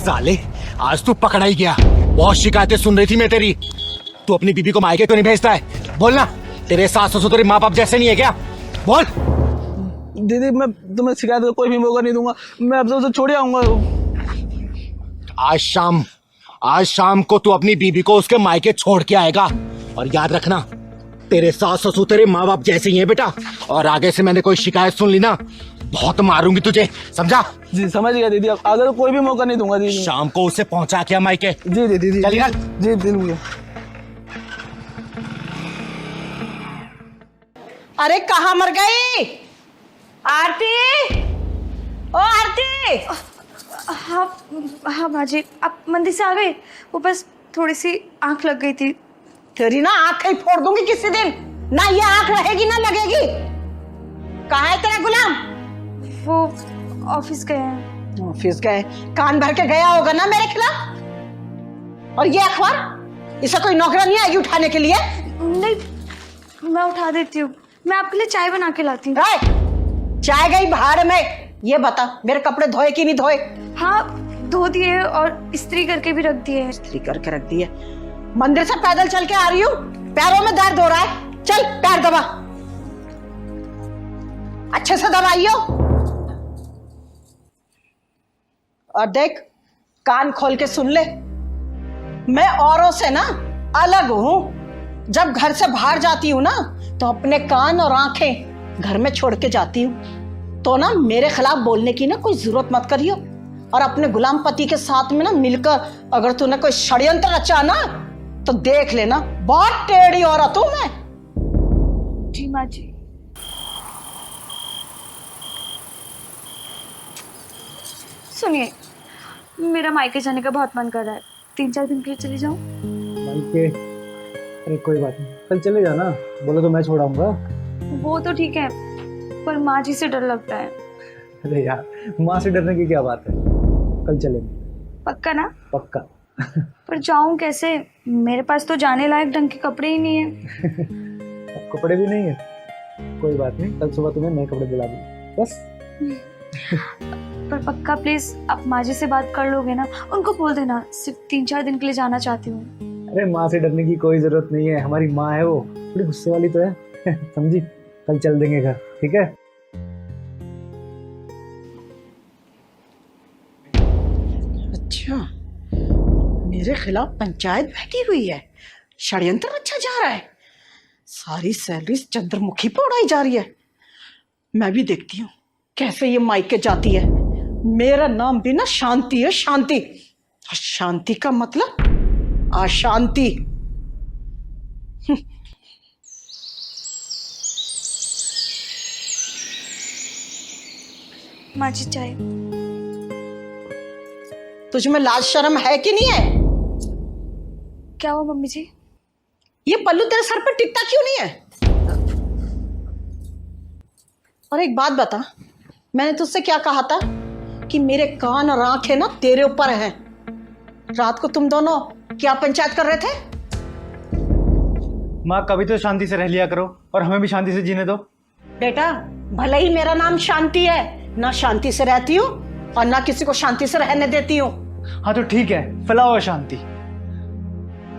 साले आज तू पकड़ा ही गया। बहुत शिकायतें सुन रही थी मैं तेरी। तू अपनी बीबी को मायके क्यों नहीं भेजता है? बोलना, तेरे सास ससुर तेरे माँ बाप जैसे नहीं है क्या? बोल। दीदी मैं तुम्हें शिकायत का कोई भी मौका नहीं दूंगा, मैं अब तो छोड़ आऊंगा। आज शाम को तू अपनी बीबी को उसके मायके छोड़ के आएगा। और याद रखना, तेरे सास ससुर तेरे माँ बाप जैसे ही हैं बेटा। और आगे से मैंने कोई शिकायत सुन ली ना, बहुत मारूंगी तुझे, समझा? जी समझ गया दीदी, अब आगे तो कोई भी मौका नहीं दूंगा दीदी। शाम को उसे पहुंचा के मायके। जी दीदी जी, चलिए जी दीदी। अरे कहाँ मर गई आरती? ओ आरती! हाँ हाँ बाजी, आप मंदिर से आ गए? वो बस थोड़ी सी आंख लग गई थी। तेरी ना आंख ही फोड़ दूंगी किसी दिन, ना ये आंख रहेगी ना लगेगी। कहाँ है तेरा गुलाम? वो ऑफिस गए हैं। ऑफिस गए? कान भर के गया होगा ना मेरे खिलाफ। और ये अखबार, इसे कोई नौकरानी आएगी उठाने के लिए? नहीं, मैं उठा देती हूँ। मैं आपके लिए चाय बना के लाती हूँ। चाय गई भाड़ में। ये बता, मेरे कपड़े धोए कि नहीं धोए? हाँ धो दिए और इस्त्री करके भी रख दिए। इस्त्री करके रख दिए? मंदिर से पैदल चल के आ रही हूँ, पैरों में दर्द हो रहा है। चल पैर दबा, अच्छे से दबाइयो। और देख, कान खोल के सुन ले, मैं औरों से ना अलग हूं। जब घर से बाहर जाती हूँ ना, तो अपने कान और आंखें घर में छोड़ के जाती हूँ। तो ना मेरे खिलाफ बोलने की ना कोई जरूरत मत करियो। और अपने गुलाम पति के साथ में ना मिलकर अगर तूने कोई षड्यंत्र रचा ना, तो देख लेना, बहुत टेढ़ी औरत हूं मैं। जी माँ जी। सुनिए, मेरा मायके जाने का बहुत मन कर रहा है। 3-4 दिन के लिए चली जाऊं? मायके? अरे कोई बात नहीं, कल चले जाना, बोलो तो मैं छोड़ाऊंगा। वो तो ठीक है, पर माँ जी से डर लगता है। अरे यार, माँ से डरने की क्या बात है, कल चलेंगे। पक्का ना? पक्का। पर जाऊं कैसे? मेरे पास तो जाने लायक ढंग के कपड़े ही नहीं है। अब कपड़े भी नहीं है? कोई बात नहीं, कल सुबह तुम्हें नए कपड़े दिला दूंगा बस। पर पक्का प्लीज आप माँ जी से बात कर लोगे ना? उनको बोल देना सिर्फ 3-4 दिन के लिए जाना चाहती हूँ। अरे माँ से डरने की कोई जरूरत नहीं है, हमारी माँ है, वो थोड़ी गुस्से वाली तो है। समझी? कल चल देंगे घर, ठीक है? अच्छा, मेरे खिलाफ पंचायत बैठी हुई है, षड्यंत्र रचा जा रहा है, सारी सैलरी चंद्रमुखी पे उड़ाई जा रही है। मैं भी देखती हूँ कैसे ये मायके जाती है। मेरा नाम भी ना शांति है, शांति। और शांति का मतलब अशांति। माँ जी चाय। तुझ में लाज शर्म है कि नहीं है? क्या हुआ मम्मी जी? ये पल्लू तेरे सर पर टिकता क्यों नहीं है? और एक बात बता, मैंने तुझसे क्या कहा था कि मेरे कान और आंखें ना तेरे ऊपर हैं। रात को तुम दोनों क्या पंचायत कर रहे थे? माँ कभी तो शांति से रह लिया करो और हमें भी शांति से जीने दो। बेटा, भले ही मेरा नाम शांति है, ना शांति से रहती हूँ और ना किसी को शांति से रहने देती हूँ। हाँ तो ठीक है, फैलाओ शांति।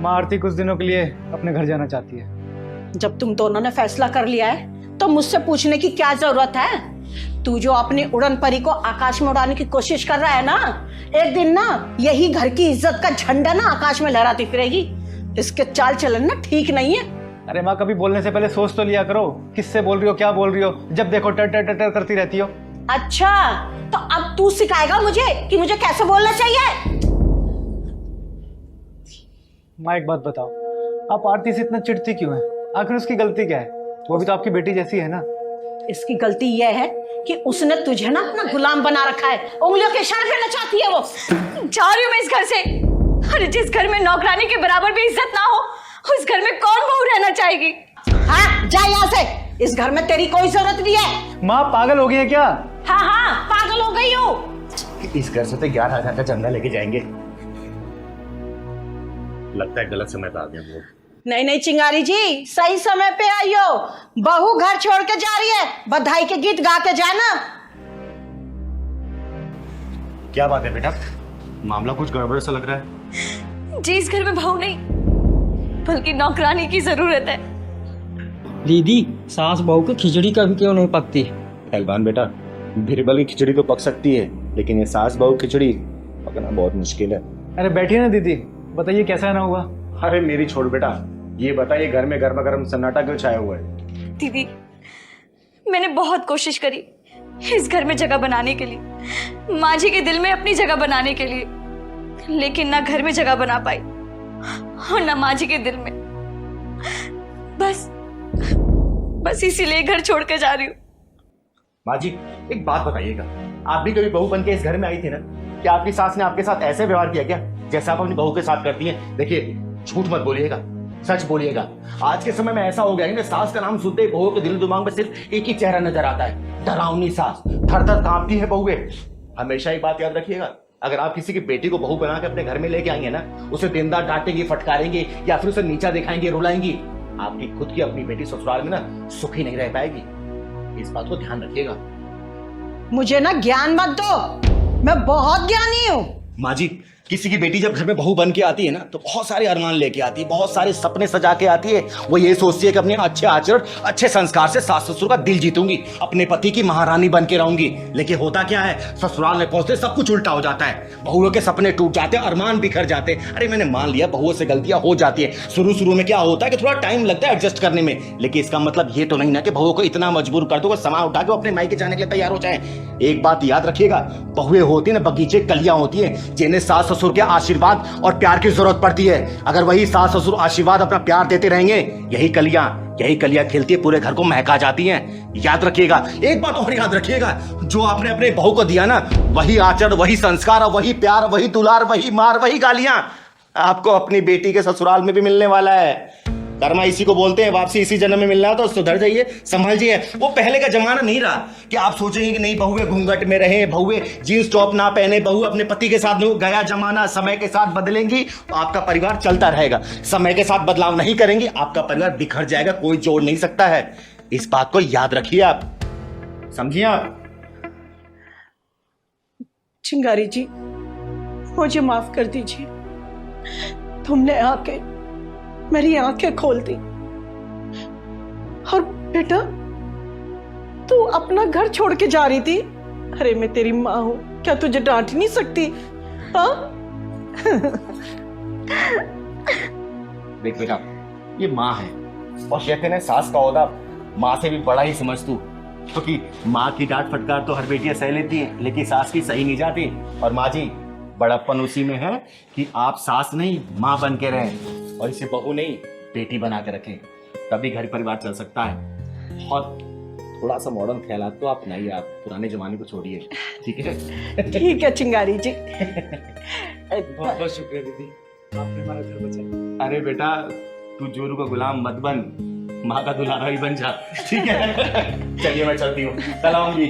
माँ आरती कुछ दिनों के लिए अपने घर जाना चाहती है। जब तुम दोनों ने फैसला कर लिया है तो मुझसे पूछने की क्या जरूरत है? तू जो अपनी उड़न परी को आकाश में उड़ाने की कोशिश कर रहा है ना, एक दिन ना यही घर की इज्जत का झंडा ना आकाश में लहराती फिरेगी। इसके चाल चलन ना ठीक नहीं है। अरे माँ, कभी बोलने से पहले सोच तो लिया करो, किससे बोल रही हो, क्या बोल रही हो। जब देखो टर टर टर टर करती रहती हो। अच्छा, तो अब तू सिखाएगा मुझे कि मुझे कैसे बोलना चाहिए? माँ एक बात बताओ, आप आरती से इतना चिढ़ती क्यों है? आखिर उसकी गलती क्या है? वो भी तो आपकी बेटी जैसी है ना। इसकी गलती यह है कि उसने तुझे ना अपना गुलाम बना रखा है, उंगलियों के इशारे पे नचाती है वो। जा रही हूँ मैं इस घर से। अरे जिस घर में नौकरानी के बराबर भी इज्जत ना हो, उस घर में कौन बहू रहना चाहेगी? हाँ, जा यहाँ से, इस घर में तेरी कोई जरूरत नहीं है। माँ पागल हो गई है क्या? हाँ हाँ, पागल हो गई हूँ। इस घर से तो 11,000 का चंदा लेके जाएंगे। लगता है गलत समय पे आ गए हम लोग। नहीं नहीं चिंगारी जी, सही समय पे आई हो। बहू घर छोड़ के जा रही है, बधाई के गीत गा के जाना। क्या बात है बेटा? मामला कुछ गड़बड़ सा लग रहा है। जी, इस घर में बहू नहीं बल्कि नौकरानी की जरूरत है। दीदी, सास बहू की खिचड़ी कभी क्यों नहीं पकती? पहलवान बेटा, बीरबल की खिचड़ी तो पक सकती है, लेकिन ये सास बहू खिचड़ी पकना बहुत मुश्किल है। अरे बैठिए ना दीदी, बताइए कैसा ना हुआ। अरे मेरी छोड़ बेटा, ये बताइए घर में गर्मा गर्म सन्नाटा क्यों छाया हुआ है? दीदी, मैंने बहुत कोशिश करी इस घर में जगह बनाने के लिए, माँ जी के दिल में अपनी जगह बनाने के लिए, लेकिन ना घर में जगह बना पाई और ना माँ जी के दिल में। बस इसीलिए घर छोड़ के जा रही हूँ। माँ जी, एक बात बताइएगा, आप भी कभी बहू बन के इस घर में आई थी ना? क्या आपकी सास ने आपके साथ ऐसे व्यवहार किया क्या जैसा आप अपनी बहू के साथ करती हैं? देखिए, झूठ मत बोलिएगा, सच बोलिएगा। आज के समय में ऐसा हो गया है ना, सास का नाम सुनते ही बहू के दिल दिमाग में सिर्फ एक ही चेहरा नजर आता है, डरावनी सास। थर थर कांपती है बहुए। हमेशा एक बात याद रखिएगा, अगर आप किसी की बेटी को बहू बना के अपने घर में लेके आएंगे ना, उसे दिन रात डांटेंगे, फटकारेंगे या फिर उसे नीचा दिखाएंगे, रुलाएंगी, आपकी खुद की अपनी बेटी ससुराल में ना सुखी नहीं रह पाएगी। इस बात को ध्यान रखिएगा। मुझे ना ज्ञान मत दो, मैं बहुत ज्ञानी हूँ। माँ जी, किसी की बेटी जब घर में बहू बन के आती है ना, तो बहुत सारे अरमान लेके आती है, बहुत सारे सपने सजा के आती है। वो ये सोचती है कि अपने अच्छे आचरण, अच्छे संस्कार से सास ससुर का दिल जीतूंगी, अपने पति की महारानी बन के रहूंगी। लेकिन होता क्या है, ससुराल में पहुंचते सब कुछ उल्टा हो जाता है। बहुओं के सपने टूट जाते हैं, अरमान बिखर जाते हैं। अरे मैंने मान लिया बहुओं से गलतियां हो जाती है, शुरू में क्या होता है कि थोड़ा टाइम लगता है एडजस्ट करने में, लेकिन इसका मतलब ये तो नहीं ना कि बहुओं को इतना मजबूर कर दो सामान उठा के अपने मायके जाने के लिए तैयार हो जाए। एक बात याद रखिएगा, बहुएं होती है ना बगीचे कलियां होती है, जिन्हें सास ससुर के आशीर्वाद और प्यार की जरूरत पड़ती है। अगर वही सास ससुर आशीर्वाद अपना प्यार देते रहेंगे, यही कलियां खिलती है, पूरे घर को महका जाती हैं। याद रखिएगा, एक बात और याद रखिएगा, जो आपने अपने बहू को दिया ना, वही आचरण, वही संस्कार, वही प्यार, वही दुलार, वही मार, वही गालियां आपको अपनी बेटी के ससुराल में भी मिलने वाला है। कर्मा इसी को बोलते हैं, वापसी इसी जन्म में मिलना है, तो सुधर जाइए, संभल जाइए। वो पहले का जमाना नहीं रहा कि आप सोचेंगे कि नहीं बहुए घूंघट में रहे, बहुए जींस टॉप ना पहने, बहू अपने पति के साथ। गया जमाना, समय के साथ बदलेंगी तो आपका परिवार चलता रहेगा। समय के साथ बदलाव नहीं करेंगे, आपका परिवार बिखर जाएगा, कोई जोड़ नहीं सकता है। इस बात को याद रखिए आप, समझिए आप। चिंगारी जी, मुझे माफ कर दीजिए, तुमने आके मेरी आंखें खोल दी। और बेटा, तू अपना घर छोड़ के जा रही थी। अरे मैं तेरी माँ हूं, क्या तुझे डांट नहीं सकती? हाँ? देख बेटा, ये माँ है, और कहते हैं सास का ओहदा माँ से भी बड़ा ही समझ तू, क्योंकि माँ की डांट फटकार तो हर बेटियां सह लेती हैं, लेकिन सास की सही नहीं जाती। और माँ जी, बड़प्पन उसी में है कि आप सास नहीं माँ बन के रहें, और इसे बहू नहीं बेटी बना के रखें, तभी घर परिवार चल सकता है। और थोड़ा सा मॉडर्न ख्यालात तो आप नहीं, आप पुराने जमाने को छोड़िए, ठीक है? ठीक है चिंगारी जी। बहुत बहुत शुक्रिया दीदी, आपने हमारा घर बचाया। अरे बेटा, तू जोरू का गुलाम मत बन, माँ का दुलारा ही बन जा, ठीक है? चलिए मैं चलती हूँ, कल आऊंगी।